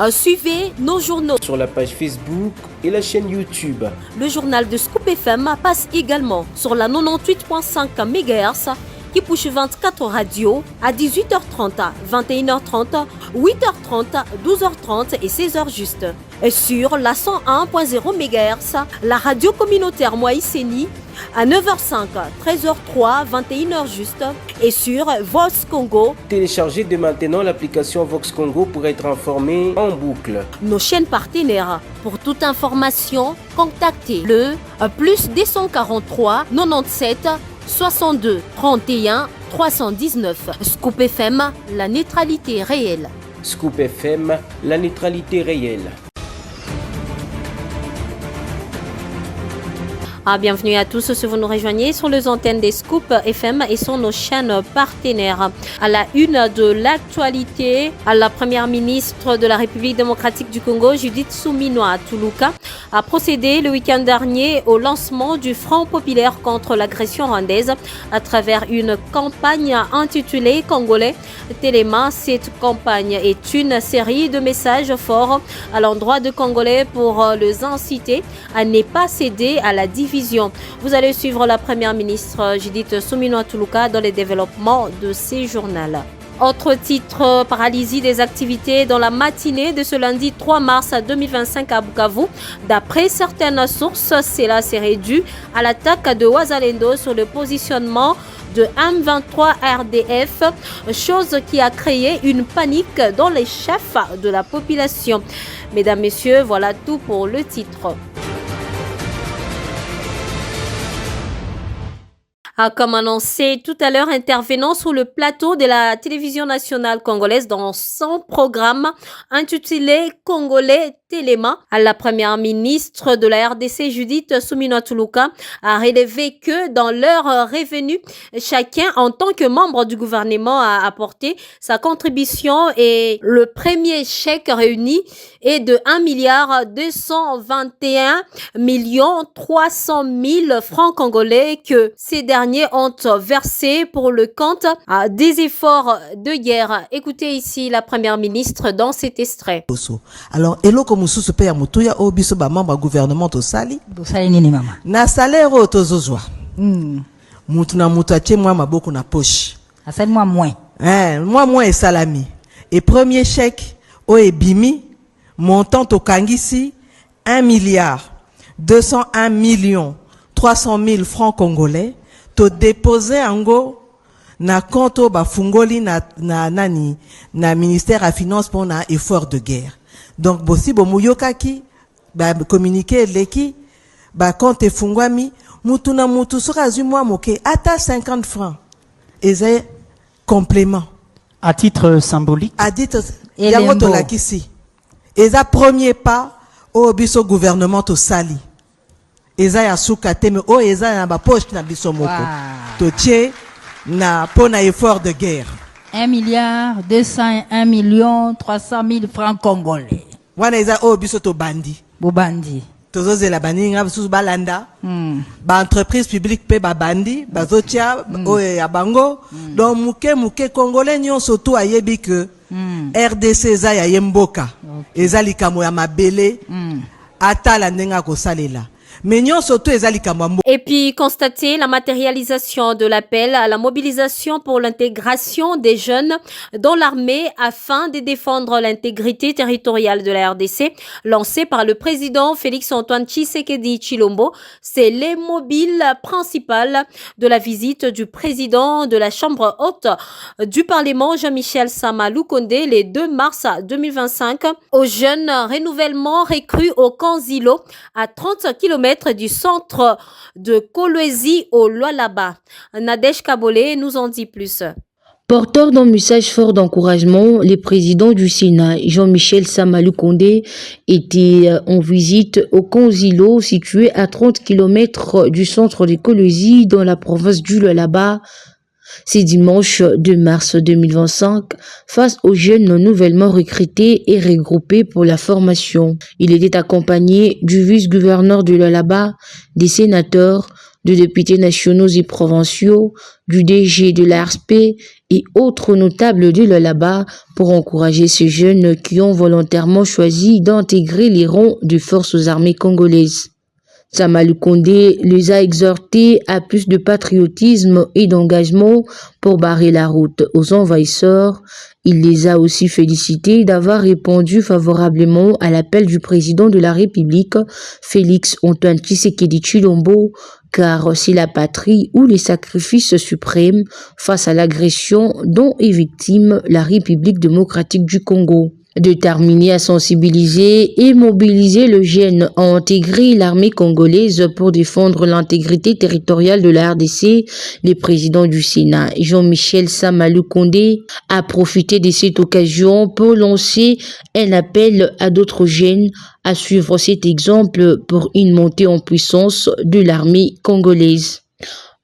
Suivez nos journaux sur la page Facebook et la chaîne YouTube. Le journal de Scoop FM passe également sur la 98.5 MHz qui push 24 radios à 18h30, 21h30, 8h30, 12h30 et 16h juste. Et sur la 101.0 MHz, la radio communautaire Moïseni à 9h05, 13h03, 21h juste et sur Vox Congo. Téléchargez dès maintenant l'application Vox Congo pour être informé en boucle. Nos chaînes partenaires. Pour toute information, contactez le plus 243 97 62 31 319. Scoop FM, la neutralité réelle. Scoop FM, la neutralité réelle. Bienvenue à tous si vous nous rejoignez sur les antennes des Scoop FM et sur nos chaînes partenaires. À la une de l'actualité, la première ministre de la République démocratique du Congo, Judith Suminwa Tuluka, a procédé le week-end dernier au lancement du Front populaire contre l'agression rwandaise à travers une campagne intitulée Congolais Téléma. Cette campagne est une série de messages forts à l'endroit de Congolais pour les inciter à ne pas céder à la division. Vous allez suivre la première ministre Judith Suminwa Tuluka dans les développements de ces journaux. Autre titre, paralysie des activités dans la matinée de ce lundi 3 mars 2025 à Bukavu. D'après certaines sources, cela serait dû à l'attaque de Wazalendo sur le positionnement de M23 RDF, chose qui a créé une panique dans les chefs de la population. Mesdames, Messieurs, voilà tout pour le titre. Comme annoncé tout à l'heure, intervenant sur le plateau de la télévision nationale congolaise dans son programme intitulé Congolais Téléma, la première ministre de la RDC Judith Suminwa Tuluka a relevé que dans leur revenu, chacun en tant que membre du gouvernement a apporté sa contribution et le premier chèque réuni est de 1,221,300,000 francs congolais que ces derniers ont versé pour le compte des efforts de guerre. Écoutez ici la première ministre dans cet extrait. Alors, eloko mususu pe ya mutuya o biso ba membre gouvernement to sali. Bosali nini mama? Na salaire o tozozwa. Mutu na mutu atie mwa maboko na poche. Asali mwa moins. Moi esalami. Et premier chèque o ebimi montant to kangisi 1,201,300,000 francs congolais to déposer ango na compte ba fungoli na ministère à finance pour na effort de guerre. Donc bosi bomuyokaki ba communiquer leki ba compte fungwami mutu na mutu soka zumwa moke ata 50 francs et complément à titre symbolique. À titre yango to lakisi. Eza premier pas au biso gouvernement to sali. Eza ya suka teme o eza na ba poche na biso moko. To tie na pona effort de guerre. 1,201,300,000 francs congolais. Wana eza o biso to bandi. Bobandi. Tozoze la bandi nga biso balanda. Ba entreprise publique pe ba bandi, ba zotia o ya bango. Donc muke congolais nyonso to ayebi que RDC eza ya yemboka. Eza likamo ya mabele. Atala ndenga ko salela. Et puis constater la matérialisation de l'appel à la mobilisation pour l'intégration des jeunes dans l'armée afin de défendre l'intégrité territoriale de la RDC, lancé par le président Félix-Antoine Tshisekedi Tshilombo. C'est les mobiles principales de la visite du président de la Chambre haute du Parlement, Jean-Michel Sama Lukonde, le 2 mars 2025, au jeune renouvellement recru au Kanzilo à 30 km du centre de Kolwezi au Lualaba. Nadège Kabole nous en dit plus. Porteur d'un message fort d'encouragement, le président du Sénat, Jean-Michel Sama Lukonde, était en visite au Kanzilo, situé à 30 km du centre de Kolwezi dans la province du Lualaba. C'est dimanche 2 mars 2025, face aux jeunes nouvellement recrutés et regroupés pour la formation. Il était accompagné du vice-gouverneur de Lualaba, des sénateurs, de députés nationaux et provinciaux, du DG de l'ARSP et autres notables de là-bas pour encourager ces jeunes qui ont volontairement choisi d'intégrer les rangs des forces armées congolaises. Sama Lukonde les a exhortés à plus de patriotisme et d'engagement pour barrer la route aux envahisseurs. Il les a aussi félicités d'avoir répondu favorablement à l'appel du président de la République, Félix Antoine Tshisekedi Tshilombo, car c'est la patrie ou les sacrifices suprêmes face à l'agression dont est victime la République démocratique du Congo. Déterminé à sensibiliser et mobiliser le jeune à intégrer l'armée congolaise pour défendre l'intégrité territoriale de la RDC, le président du Sénat, Jean-Michel Sama Lukonde, a profité de cette occasion pour lancer un appel à d'autres jeunes à suivre cet exemple pour une montée en puissance de l'armée congolaise.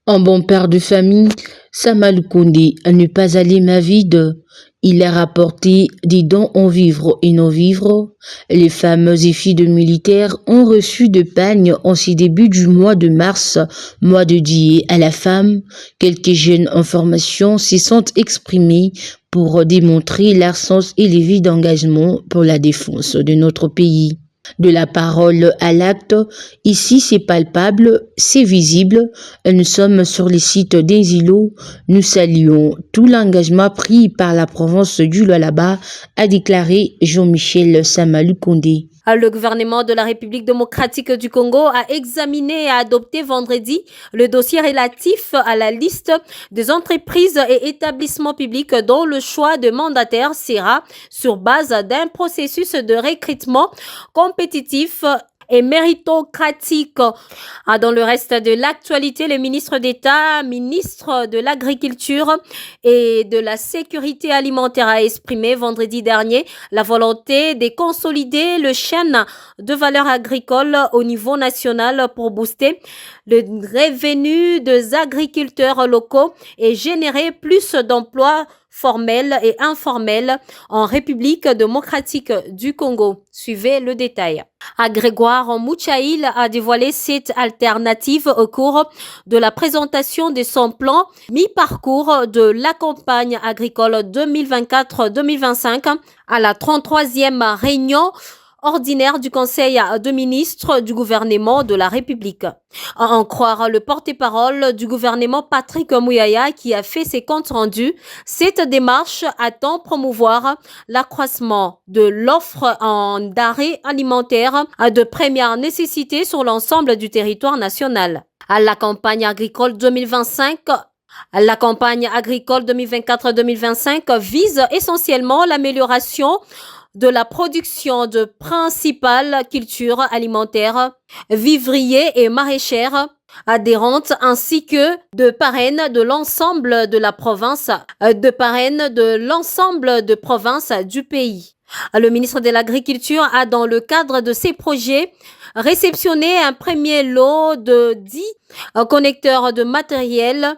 Un bon père de famille, Sama Lukonde, à ne pas aller ma vide. Il a rapporté des dons en vivres et non-vivres. Les femmes et filles de militaires ont reçu de pagnes en ce début du mois de mars, mois dédié à la femme. Quelques jeunes en formation s'y sont exprimés pour démontrer leur sens élevé d'engagement pour la défense de notre pays. De la parole à l'acte, ici c'est palpable, c'est visible. Nous sommes sur les sites des îlots. Nous saluons tout l'engagement pris par la province du Lualaba, a déclaré Jean-Michel Sama Lukonde. Le gouvernement de la République démocratique du Congo a examiné et a adopté vendredi le dossier relatif à la liste des entreprises et établissements publics dont le choix de mandataire sera sur base d'un processus de recrutement compétitif et méritocratique. Dans le reste de l'actualité, le ministre d'État, ministre de l'Agriculture et de la Sécurité alimentaire a exprimé vendredi dernier la volonté de consolider le chaîne de valeur agricole au niveau national pour booster le revenu des agriculteurs locaux et générer plus d'emplois formels et informels en République démocratique du Congo. Suivez le détail. Grégoire Mouchaïl a dévoilé cette alternative au cours de la présentation de son plan mi-parcours de la campagne agricole 2024-2025 à la 33e réunion ordinaire du Conseil de ministres du gouvernement de la République. À en croire le porte-parole du gouvernement Patrick Mouyaya qui a fait ses comptes rendus, cette démarche attend promouvoir l'accroissement de l'offre en denrées alimentaires de première nécessité sur l'ensemble du territoire national. À la campagne agricole 2025, la campagne agricole 2024-2025 vise essentiellement l'amélioration de la production de principales cultures alimentaires, vivriers et maraîchères adhérentes ainsi que de parraines de l'ensemble de la province, de provinces du pays. Le ministre de l'Agriculture a, dans le cadre de ces projets, réceptionné un premier lot de 10 connecteurs de matériel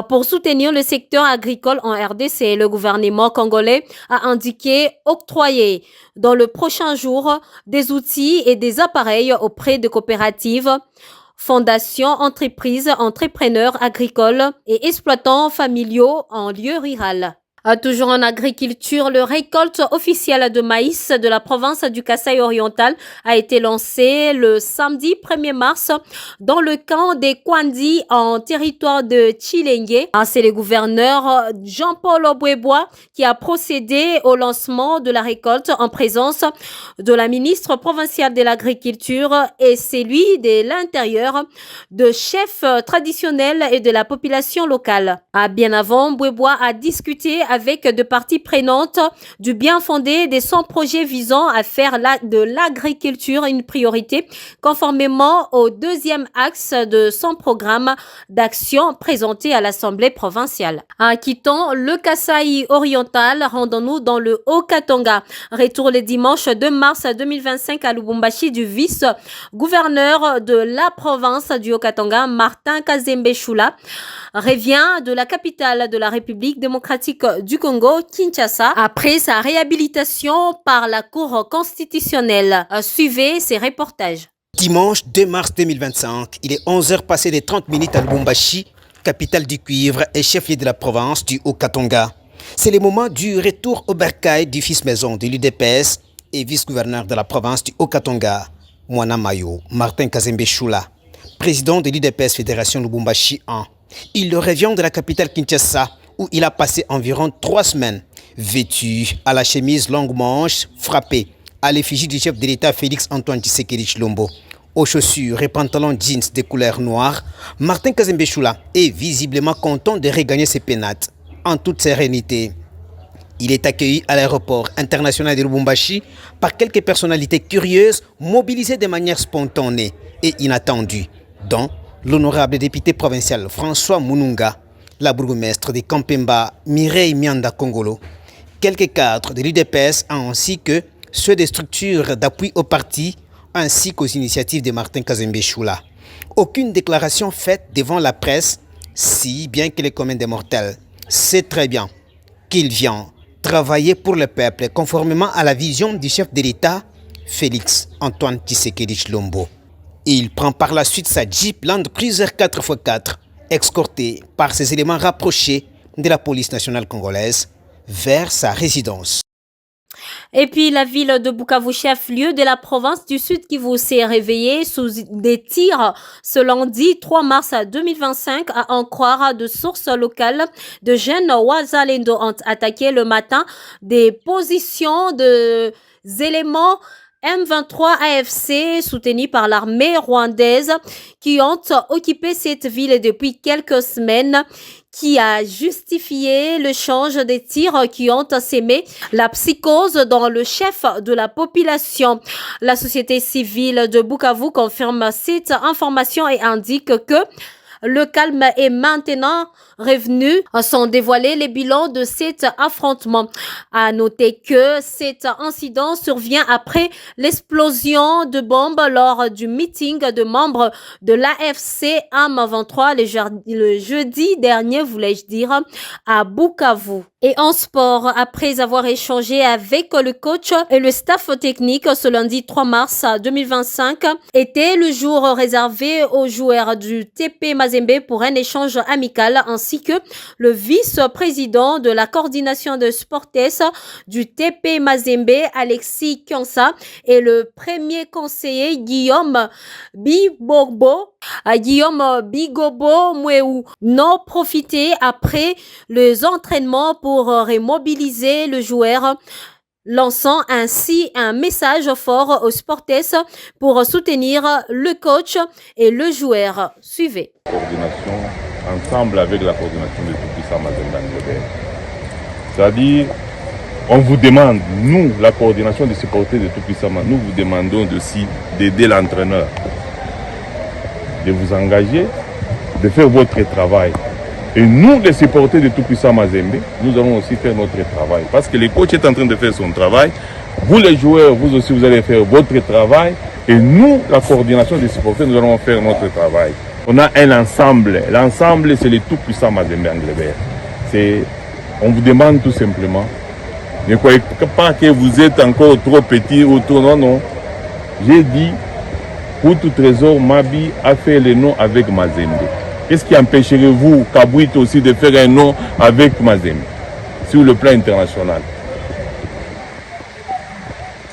pour soutenir le secteur agricole en RDC. Le gouvernement congolais a indiqué octroyer dans le prochain jour des outils et des appareils auprès de coopératives, fondations, entreprises, entrepreneurs agricoles et exploitants familiaux en lieu rural. Toujours en agriculture, le récolte officielle de maïs de la province du Kasaï oriental a été lancé le samedi 1er mars dans le camp des Kwandi en territoire de Tshilenge. C'est le gouverneur Jean-Paul Obwebois qui a procédé au lancement de la récolte en présence de la ministre provinciale de l'agriculture et celui de l'intérieur, de chefs traditionnels et de la population locale. Bien avant, Obwebois a discuté avec de parties prenantes du bien fondé de son projet visant à faire de l'agriculture une priorité conformément au deuxième axe de son programme d'action présenté à l'Assemblée provinciale. Quittant le Kasaï oriental, rendons-nous dans le Haut-Katanga. Retour le dimanche 2 mars 2025 à Lubumbashi du vice-gouverneur de la province du Haut-Katanga, Martin Kazembe Choula, revient de la capitale de la République démocratique du Congo, Kinshasa, après sa réhabilitation par la Cour constitutionnelle. Suivez ces reportages. Dimanche 2 mars 2025, il est 11h passé des 30 minutes à Lubumbashi, capitale du cuivre et chef-lieu de la province du Haut-Katanga. C'est le moment du retour au bercail du fils maison de l'UDPS et vice-gouverneur de la province du Haut-Katanga, Mwana Mayo, Martin Kazembe Choula, président de l'UDPS Fédération Lubumbashi 1. Il revient de la capitale Kinshasa où il a passé environ 3 semaines, vêtu à la chemise longue manche, frappée à l'effigie du chef de l'État Félix Antoine Tshisekedi Tshilombo. Aux chaussures et pantalons jeans de couleur noire, Martin Kazembe Choula est visiblement content de regagner ses pénates en toute sérénité. Il est accueilli à l'aéroport international de Lubumbashi par quelques personnalités curieuses mobilisées de manière spontanée et inattendue, dont l'honorable député provincial François Mununga, la bourgmestre de Kampemba Mireille Mianda Kongolo, quelques cadres de l'UDPS ainsi que ceux des structures d'appui au parti ainsi qu'aux initiatives de Martin Kazembe Choula. Aucune déclaration faite devant la presse, si bien que les communs des mortels sait très bien qu'il vient travailler pour le peuple conformément à la vision du chef de l'État, Félix Antoine Tshisekedi Tshilombo. Il prend par la suite sa Jeep Land Cruiser 4x4, escorté par ses éléments rapprochés de la police nationale congolaise, vers sa résidence. Et puis la ville de Bukavu, chef-lieu de la province du Sud Kivu, s'est réveillée sous des tirs ce lundi 3 mars 2025, à en croire de sources locales. De jeunes Wazalendo ont attaqué le matin des positions de éléments M23 AFC soutenus par l'armée rwandaise qui ont occupé cette ville depuis quelques semaines, qui a justifié le change des tirs qui ont sémé la psychose dans le chef de la population. La société civile de Bukavu confirme cette information et indique que le calme est maintenant revenu sans dévoiler les bilans de cet affrontement. À noter que cet incident survient après l'explosion de bombes lors du meeting de membres de l'AFC M23 le jeudi dernier, voulais-je dire, à Bukavu. Et en sport, après avoir échangé avec le coach et le staff technique ce lundi 3 mars 2025, était le jour réservé aux joueurs du TP Mazembe pour un échange amical, ainsi que le vice-président de la coordination de Sportes du TP Mazembe, Alexis Kionsa, et le premier conseiller Guillaume Bigobo Mweu n'ont profité après les entraînements pour remobiliser le joueur, lançant ainsi un message fort aux Sportes pour soutenir le coach et le joueur. Suivez. Coordination ensemble avec la coordination de Tout-Puissant Mazembe. C'est-à-dire, on vous demande, nous, la coordination des supporters de Tout-Puissant, nous vous demandons aussi d'aider l'entraîneur, de vous engager, de faire votre travail. Et nous, les supporters de Tout-Puissant Mazembe, nous allons aussi faire notre travail. Parce que le coach est en train de faire son travail. Vous, les joueurs, vous aussi, vous allez faire votre travail. Et nous, la coordination des supporters, nous allons faire notre travail. On a un ensemble. L'ensemble, c'est le Tout-Puissant Mazembe Anglebert. On vous demande tout simplement, ne croyez pas que vous êtes encore trop petit ou trop non, non. J'ai dit, pour tout trésor, Mabi a fait le nom avec Mazembe. Qu'est-ce qui empêcherait-vous, Kabouit aussi, de faire un nom avec Mazembe sur le plan international?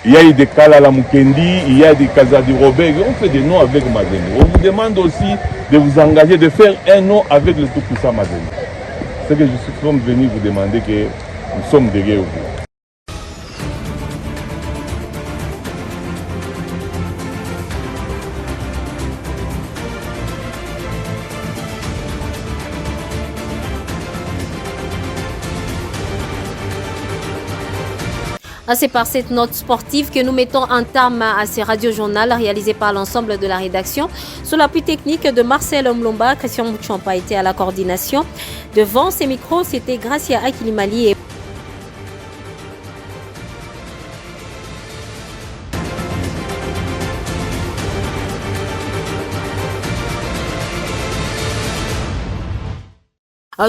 Il y a eu des Kalala Mukendi, il y a des Kazadi Robert, on fait des noms avec Mazembe. On vous demande aussi de vous engager, de faire un nom avec le Tout-Puissant Mazembe. C'est que je suis venu vous demander que nous sommes derrière vous. C'est par cette note sportive que nous mettons un terme à ces radio-journal réalisés par l'ensemble de la rédaction. Sous l'appui technique de Marcel Omlomba, Christian Mouchampa était à la coordination. Devant ces micros, c'était Gracia Akilimali et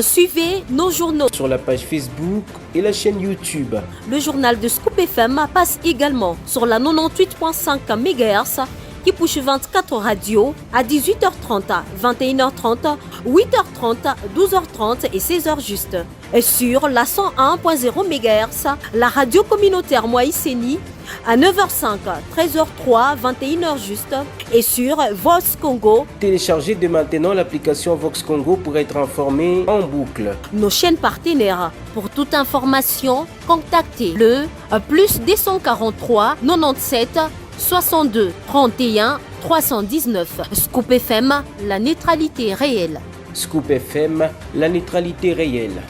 suivez nos journaux sur la page Facebook et la chaîne YouTube. Le journal de Scoop FM passe également sur la 98.5 MHz qui push 24 radios à 18h30, 21h30, 8h30, 12h30 et 16h juste. Et sur la 101.0 MHz, la radio communautaire Moïseni à 9h05, 13h03, 21h juste et sur Vox Congo. Téléchargez dès maintenant l'application Vox Congo pour être informé en boucle. Nos chaînes partenaires. Pour toute information, contactez le plus 243 97 62 31 319. Scoop FM, la neutralité réelle. Scoop FM, la neutralité réelle.